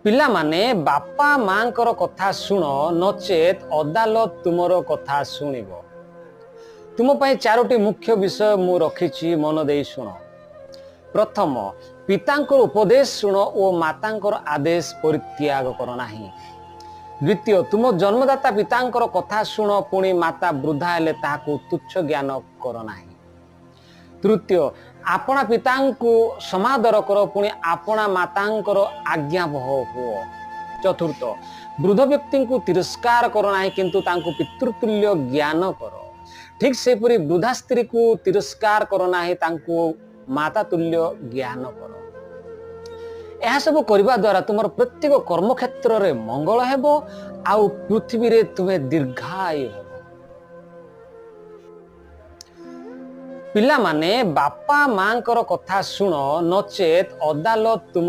पिला माने बापा मांकर कथा शुण नचेत अदालत तुमर कथा शुणिब। तुम पाई चारोटी मुख्य विषय मु रखिछि मन देई शुण। प्रथम, पितांकर उपदेश शुण ओ मातांकर आदेश परित्याग कर नाही। द्वितीय, तुम जन्मदाता पितांकर कथा शुण पुणी माता वृद्धा हेले ताहाकु तुच्छ ज्ञान कर नाही। तृतीय, आपणा पितांकु समादर कर पुणी आपणा मातांकर आज्ञावह हुओ। चतुर्थ, वृद्ध व्यक्ति को तिरस्कार कर नाही किंतु तांकु पितृतुल्य ज्ञान कर। ठीक सेपरी वृद्धा स्त्री को तिरस्कार कर नाही तांकु माता तुल्य ज्ञान कर। यह सब करबा द्वारा तुमर प्रत्येक कर्म क्षेत्र रे मंगल हेबो आउ पृथ्वी रे तुमे दीर्घायु हेबो। पिला माने बापा मांकर कथा शुण नचेत अदालत तुम